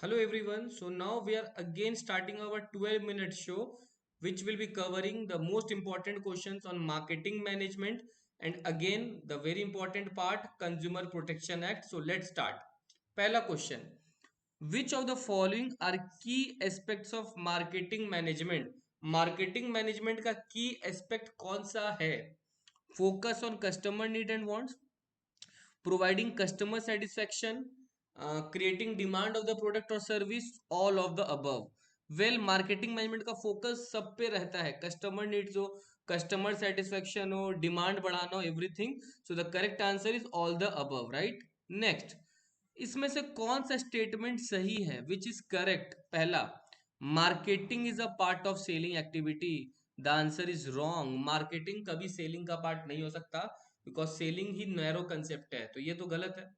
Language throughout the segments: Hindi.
Hello everyone. So now we are again starting our 12-minute show, which will be covering the most important questions on marketing management and again the very important part, Consumer Protection Act. So let's start. पहला question, which of the following are key aspects of marketing management? Marketing management का key aspect कौन सा है? Focus on customer need and wants, providing customer satisfaction, creating demand of the product or service, all of the above. Well marketing management का फोकस सब पे रहता है, कस्टमर नीड्स हो, कस्टमर सेटिस्फेक्शन हो, डिमांड बढ़ाना हो, everything. So the correct answer is all the above, right. Next, इसमें से कौन सा स्टेटमेंट सही है, विच इज करेक्ट? पहला, marketing is a part of selling activity. The answer is wrong. Marketing कभी सेलिंग का पार्ट नहीं हो सकता, because selling he narrow concept है, तो ये तो गलत है.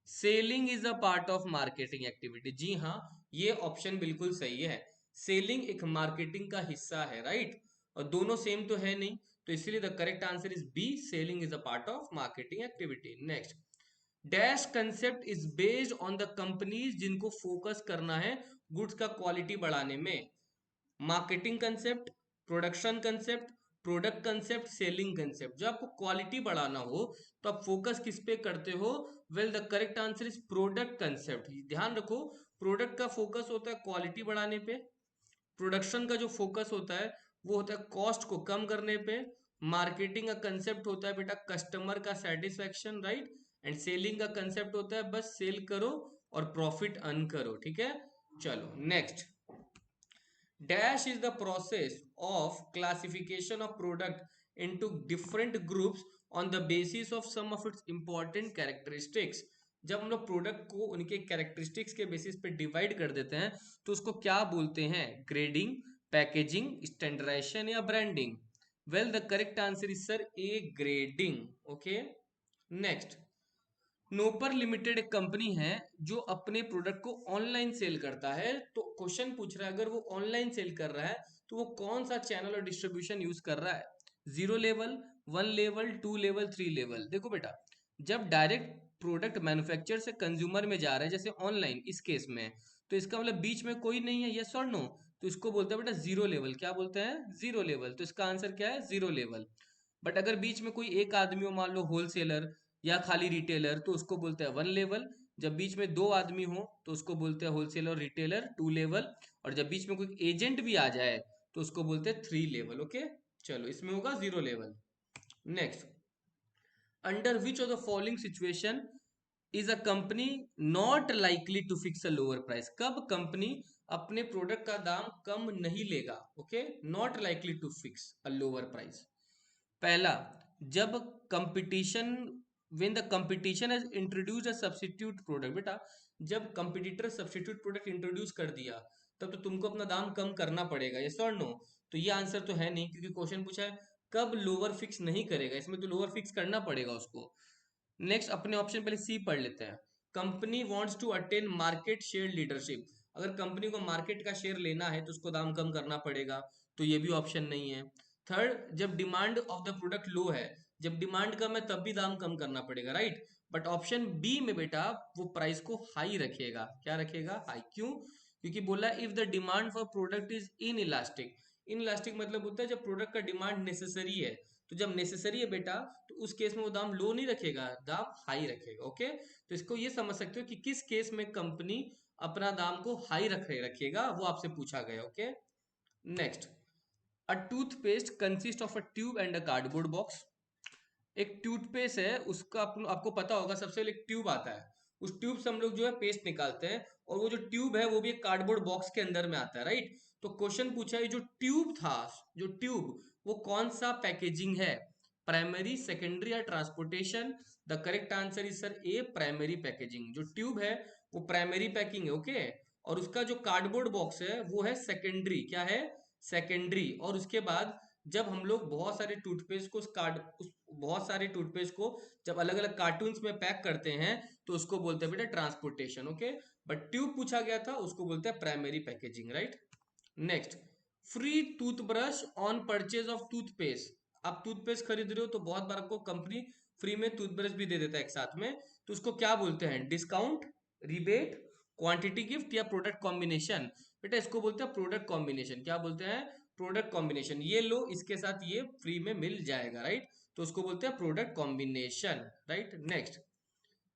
Selling is a part of marketing activity, जी हाँ, ये ऑप्शन बिल्कुल सही है. सेलिंग एक मार्केटिंग का हिस्सा है, राइट. और दोनों सेम तो है नहीं, तो इसलिए the correct answer is B, selling is a part of marketing activity. Next, dash concept is based on the companies जिनको फोकस करना है गुड्स का क्वालिटी बढ़ाने में. Marketing concept, production concept, product concept, selling concept. जब आपको क्वालिटी बढ़ाना हो तो आप फोकस किस पे करते हो? Well the correct answer is product concept. ध्यान रखो, प्रोडक्ट का फोकस होता है क्वालिटी बढ़ाने पे, प्रोडक्शन का जो फोकस होता है वो होता है कॉस्ट को कम करने पे, मार्केटिंग का कंसेप्ट होता है बेटा कस्टमर का सेटिस्फेक्शन, राइट. एंड सेलिंग का कंसेप्ट होता है बस सेल करो और प्रॉफिट अर्न करो. ठीक है, चलो next. Dash is the process of classification of product into different groups on the basis of some of its important characteristics. जब हम लोग प्रोडक्ट को उनके कैरेक्टरिस्टिक्स के बेसिस पे डिवाइड कर देते हैं तो उसको क्या बोलते हैं? ग्रेडिंग, पैकेजिंग, स्टैंडर्डाइजेशन या branding. Well the correct answer is sir A, grading. Okay, next. Nopar limited एक कंपनी है जो अपने प्रोडक्ट को ऑनलाइन सेल करता है. तो क्वेश्चन पूछ रहा है, अगर वो ऑनलाइन सेल कर रहा है तो वो कौन सा चैनल और डिस्ट्रीब्यूशन यूज कर रहा है? Zero level, one level, two level, three level. देखो बेटा, जब डायरेक्ट प्रोडक्ट मैन्युफैक्चर से कंज्यूमर में जा रहा है, जैसे ऑनलाइन इस केस में, तो इसका मतलब बीच में कोई नहीं है, यस और नो, तो इसको बोलते हैं बेटा जीरो लेवल. क्या बोलते हैं? Zero level. तो इसका आंसर क्या है? Zero level. बट अगर बीच में कोई एक आदमी हो, मान लो होलसेलर या खाली रिटेलर, तो उसको बोलते हैं वन लेवल. जब बीच में दो आदमी हो तो उसको बोलते हैं होलसेलर और रिटेलर, टू लेवल. और जब बीच में कोई एजेंट भी आ जाए तो उसको बोलते हैं थ्री लेवल. ओके, चलो इसमें होगा zero level. Next, under which of the following situation is a company not likely to fix a lower price? कब कंपनी अपने प्रोडक्ट का दाम कम नहीं लेगा? Okay, not likely to fix a lower price. पहला, जब competition, when the competition has introduced a substitute product. बेटा, जब कंपटीटर सब्स्टिट्यूट प्रोडक्ट इंट्रोड्यूस कर दिया तब तो तुमको अपना दाम कम करना पड़ेगा, यस और नो? तो ये आंसर तो है नहीं, क्योंकि क्वेश्चन पूछा है कब लोअर फिक्स नहीं करेगा, इसमें तो लोअर फिक्स करना पड़ेगा उसको. नेक्स्ट, अपने ऑप्शन पहले सी पढ़ लेते हैं. Company wants to attain market share leadership. अगर कंपनी को मार्केट का शेयर लेना है तो उसको दाम कम करना पड़ेगा, तो ये भी ऑप्शन नहीं है. थर्ड, जब डिमांड ऑफ द प्रोडक्ट लो है, जब डिमांड कम है तब भी दाम कम करना पड़ेगा, राइट. बट ऑप्शन बी में बेटा वो प्राइस को हाई रखेगा. क्या रखेगा? हाई. क्यों? क्योंकि बोला if the demand for product is in elastic. In elastic मतलब होता है जब प्रोडक्ट का डिमांड नेसेसरी है. तो जब नेसेसरी है बेटा, तो उस केस में वो दाम लो नहीं रखेगा, दाम हाई रखेगा. ओके, तो इसको ये समझ सकते हो कि किस केस में कंपनी अपना दाम को हाई रखेगा, वो आपसे पूछा गया. Okay, next. A toothpaste consist of a tube and a cardboard box. एक टूथपेस्ट है, उसका आपको पता होगा, सबसे पहले एक ट्यूब आता है, उस ट्यूब से हम लोग जो है पेस्ट निकालते हैं, और वो जो ट्यूब है वो भी एक कार्डबोर्ड बॉक्स के अंदर में आता है, राइट. तो क्वेश्चन पूछा है, जो ट्यूब था, जो ट्यूब, वो कौन सा पैकेजिंग है? प्राइमरी, सेकेंडरी या transportation? The correct answer is sir A, primary packaging. जो ट्यूब है वो प्राइमरी पैकिंग है. ओके, और उसका जो कार्डबोर्ड बॉक्स है वो है सेकेंडरी. क्या है? सेकेंडरी. और उसके बाद जब हम लोग बहुत सारे टूथपेस्ट को बहुत सारे टूथपेस्ट को जब अलग अलग कार्टून्स में पैक करते हैं तो उसको बोलते हैं बेटा ट्रांसपोर्टेशन. ओके, बट ट्यूब पूछा गया था, उसको बोलते हैं primary packaging, right. Next, free toothbrush on purchase of toothpaste. आप टूथपेस्ट खरीद रहे हो तो बहुत बार आपको कंपनी फ्री में टूथब्रश भी दे देता है एक साथ में, तो उसको क्या बोलते हैं? डिस्काउंट, रिबेट, क्वांटिटी गिफ्ट या प्रोडक्ट कॉम्बिनेशन? बेटा इसको बोलते हैं प्रोडक्ट कॉम्बिनेशन। क्या बोलते हैं? Product combination. ये लो, इसके साथ ये फ्री में मिल जाएगा, राइट? तो उसको बोलते हैं प्रोडक्ट कॉम्बिनेशन, राइट? नेक्स्ट,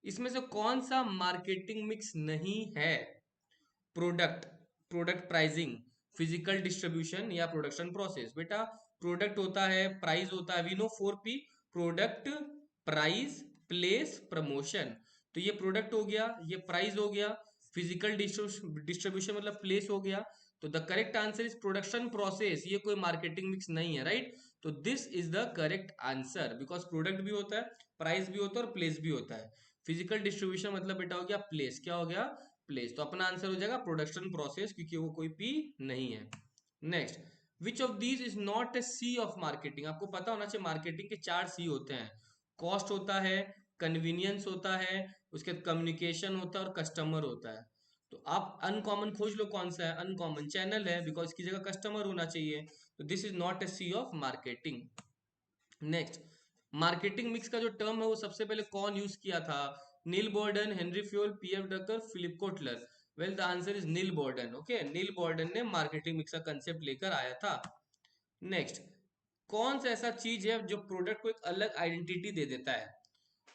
इसमें से कौन सा मार्केटिंग मिक्स नहीं है? Product, product pricing, physical distribution या प्रोडक्शन प्रोसेस? बेटा प्रोडक्ट होता है, प्राइस होता है, we know 4P: product, price, place, promotion. तो ये प्रोडक्ट हो गया, ये प्राइस हो गया, फिजिकल डिस्ट्रीब्यूशन मतलब प्लेस हो गया। तो the correct answer is production process. ये कोई मार्केटिंग मिक्स नहीं है, राइट? तो this is the correct answer, because product भी होता है, प्राइस भी होता है और प्लेस भी होता है। फिजिकल डिस्ट्रीब्यूशन मतलब बेटा हो गया प्लेस। क्या हो गया? प्लेस। तो अपना आंसर हो जाएगा प्रोडक्शन प्रोसेस, क्योंकि वो कोई पी नहीं है। Next, which of these is not a C of marketing? आपको पता होना चाहिए मार्केटिंग के 4 सी होते हैं। कॉस्ट होता है, कन्वीनियंस होता है, उसके बाद कम्युनिकेशन होता है और कस्टमर होता है। तो आप अनकॉमन खोज लो, कौन सा है अनकॉमन? चैनल है, बिकॉज इसकी जगह कस्टमर होना चाहिए। तो this is not a C of marketing. Next, marketing mix का जो टर्म है वो सबसे पहले कौन यूज किया था? Neil Borden, Henri Fayol, PF Drucker, Philip Kotler? Well the answer is Neil Borden. Okay, Neil Borden ने मार्केटिंग मिक्स का कंसेप्ट लेकर आया था। नेक्स्ट, कौन सा ऐसा चीज है जो प्रोडक्ट को एक अलग आइडेंटिटी दे देता है?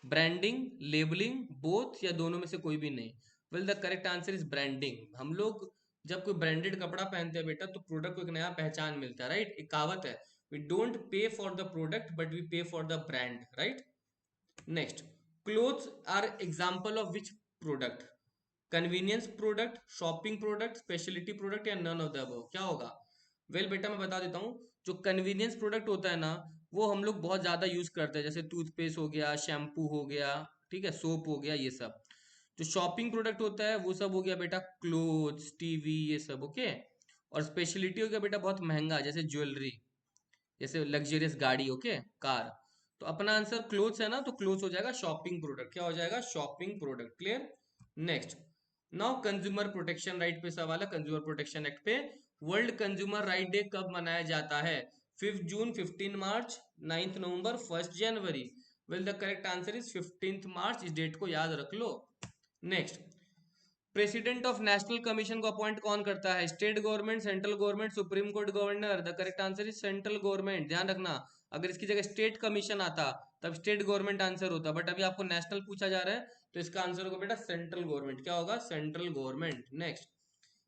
ब्रांडिंग, लेबलिंग, बोथ या दोनों में से कोई भी नहीं? Well the correct answer is branding. हम लोग जब कोई ब्रांडेड कपड़ा पहनते हैं बेटा, तो प्रोडक्ट को एक नया पहचान मिलता है, राइट? एक कहावत है, we don't pay for the product but we pay for the brand, right? Next, clothes are example of which product? Convenience product, shopping product, speciality product या नन ऑफ द अबव? क्या होगा? वेल बेटा मैं बता देता हूँ, जो कन्वीनियंस प्रोडक्ट होता है ना, वो हम लोग बहुत ज्यादा यूज करते हैं, जैसे टूथपेस्ट हो गया, शैम्पू हो गया, ठीक है, सोप हो गया, ये सब। जो शॉपिंग प्रोडक्ट होता है वो सब हो गया बेटा क्लोथ्स, टीवी, ये सब, ओके? और स्पेशलिटी हो गया बेटा बहुत महंगा, जैसे ज्वेलरी, जैसे लग्जरियस गाड़ी, ओके, कार। तो अपना आंसर क्लोथ्स है ना, तो क्लोथ्स हो जाएगा शॉपिंग प्रोडक्ट। क्या हो जाएगा? Shopping product. Clear? Next, now consumer protection right पे सवाल है, कंज्यूमर प्रोटेक्शन एक्ट पे। वर्ल्ड कंज्यूमर राइट डे कब मनाया जाता है? 5 जून, 15 मार्च, 9 नवंबर, 1 जनवरी? Well the correct answer is 15 March. इस डेट को याद रख लो। Next, president of national commission को अपॉइंट कौन करता है? State government, central government, supreme court, governor? The correct answer is central government. ध्यान रखना, अगर इसकी जगह स्टेट कमीशन आता तब स्टेट गवर्नमेंट आंसर होता, बट अभी आपको नेशनल पूछा जा रहा है, तो इसका आंसर होगा बेटा सेंट्रल गवर्नमेंट। क्या होगा? Central government. Next,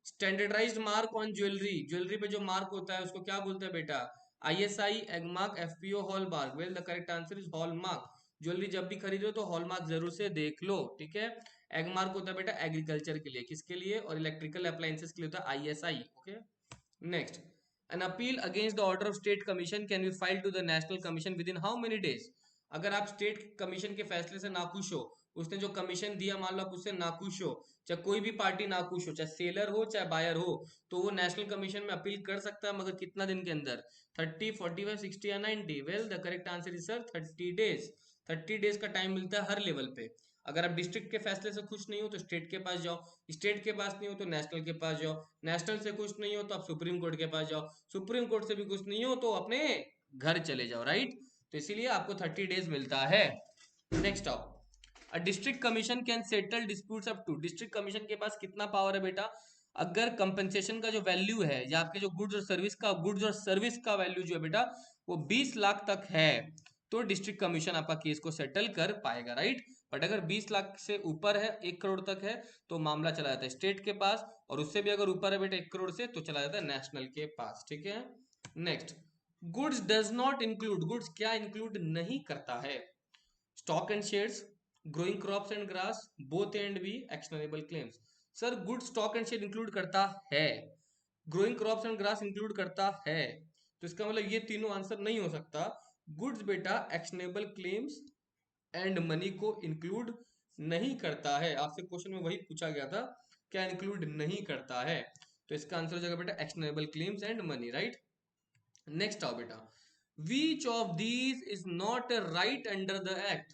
standardized mark on jewellery, jewellery पे जो मार्क होता है उसको क्या बोलते हैं बेटा? ISI, Agmark, FPO, hallmark? Well the correct answer is hallmark. Jewellery जब भी खरीदो तो हॉलमार्क जरूर से देख लो, ठीक है? एगमार्क होता है बेटा एग्रीकल्चर के लिए, किसके लिए? और इलेक्ट्रिकल अप्लायंसेस के लिए होता है ISI, okay? Next, an appeal against the order of state commission can be file to the national commission within how many days? अगर आप स्टेट कमीशन के फैसले से नाखुश हो, उसने जो कमीशन दिया मान लो आप उससे नाखुश हो, चाहे कोई भी पार्टी नाखुश हो, चाहे सेलर हो चाहे बायर हो, तो वो नेशनल कमीशन में अपील कर सकता है, मगर कितना दिन के अंदर? 30, 45, 60 या 90? Well the correct answer is sir 30 days. 30 days का टाइम मिलता है हर लेवल पे। अगर आप डिस्ट्रिक्ट के फैसले से खुश नहीं हो तो स्टेट के पास जाओ, स्टेट के पास नहीं हो तो नेशनल के पास जाओ, नेशनल से खुश नहीं हो तो आप सुप्रीम कोर्ट के पास जाओ, सुप्रीम कोर्ट से भी खुश नहीं हो तो अपने घर चले जाओ, राइट? तो इसीलिए आपको 30 डेज मिलता है। नेक्स्ट आओ, a district commission can settle disputes up to? District commission के पास कितना पावर है बेटा? अगर कंपनसेशन का जो वैल्यू है या आपके जो गुड्स और सर्विस का वैल्यू जो है बेटा वो 20 लाख तक है, तो डिस्ट्रिक्ट कमीशन आपका केस को सेटल कर पाएगा, राइट? बट अगर 20 लाख से ऊपर है, 1 करोड़ तक है, तो मामला चला जाता है स्टेट के पास, और उससे भी अगर ऊपर है बेटा 1 करोड़ से, तो चला जाता है नेशनल के पास, ठीक है? Next, goods does not include, goods क्या इंक्लूड नहीं करता है? Stock and shares, growing crops and grass, both and B, actionable claims? Sir good stock and share include करता है, growing crops and grass include करता है, तो इसका मतलब ये तीनों आंसर नहीं हो सकता। गुड्स बेटा एक्शनेबल क्लेम्स एंड मनी को इंक्लूड नहीं करता है। आपसे क्वेश्चन में वही पूछा गया था, क्या इंक्लूड नहीं करता है? तो इसका आंसर हो जाएगा बेटा actionable claims and money, right? Next आओ बेटा, विच of these is not a right under the act?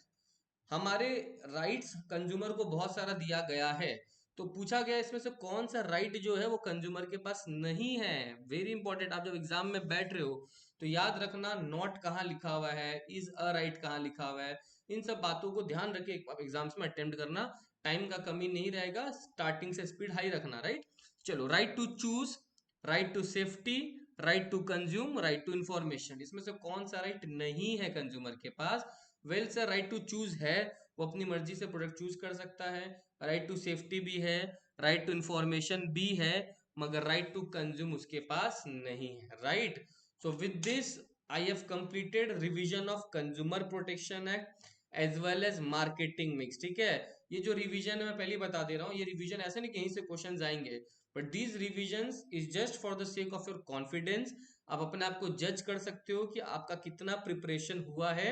हमारे राइट्स कंज्यूमर को बहुत सारा दिया गया है, तो पूछा गया इसमें से कौन सा राइट जो है वो कंज्यूमर के पास नहीं है? वेरी इंपॉर्टेंट, आप जब एग्जाम में बैठ रहे हो तो याद रखना नॉट कहाँ लिखा हुआ है, इज अ राइट कहाँ लिखा हुआ है, इन सब बातों को ध्यान रखे आप एग्जाम्स में अटेम्प्ट करना टाइम का कमी नहीं रहेगा, स्टार्टिंग से स्पीड हाई रखना, राइट। चलो, right to choose, right to safety, right to consume, right to information, इसमें से कौन सा राइट नहीं है कंज्यूमर के पास? Well sir, right to choose है, वो अपनी मर्जी से प्रोडक्ट चूज कर सकता है। राइट टू सेफ्टी भी है, राइट टू इंफॉर्मेशन भी है, मगर राइट टू कंज्यूम उसके पास नहीं है, right. So with this I have completed revision of consumer protection act as well as marketing mix, ठीक है। ये जो रिवीजन है मैं पहले ही बता दे रहा हूँ, ये रिवीजन ऐसे नहीं कहीं से क्वेश्चन आएंगे, but these revisions is just for the sake of your confidence. आप अपने आप को जज कर सकते हो कि आपका कितना प्रिपरेशन हुआ है।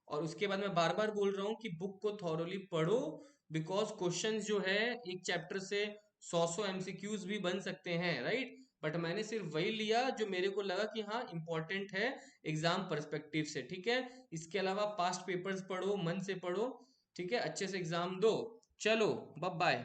और उसके बाद मैं बार बार बोल रहा हूँ कि बुक को थॉरोली पढ़ो, बिकॉज क्वेश्चंस जो है एक चैप्टर से 100 एमसीक्यूज भी बन सकते हैं, राइट। बट मैंने सिर्फ वही लिया जो मेरे को लगा कि हाँ इंपॉर्टेंट है एग्जाम पर्सपेक्टिव से, ठीक है। इसके अलावा पास्ट पेपर्स पढ़ो, मन से पढ़ो, ठीक है, अच्छे से एग्जाम दो। चलो, बाय बाय।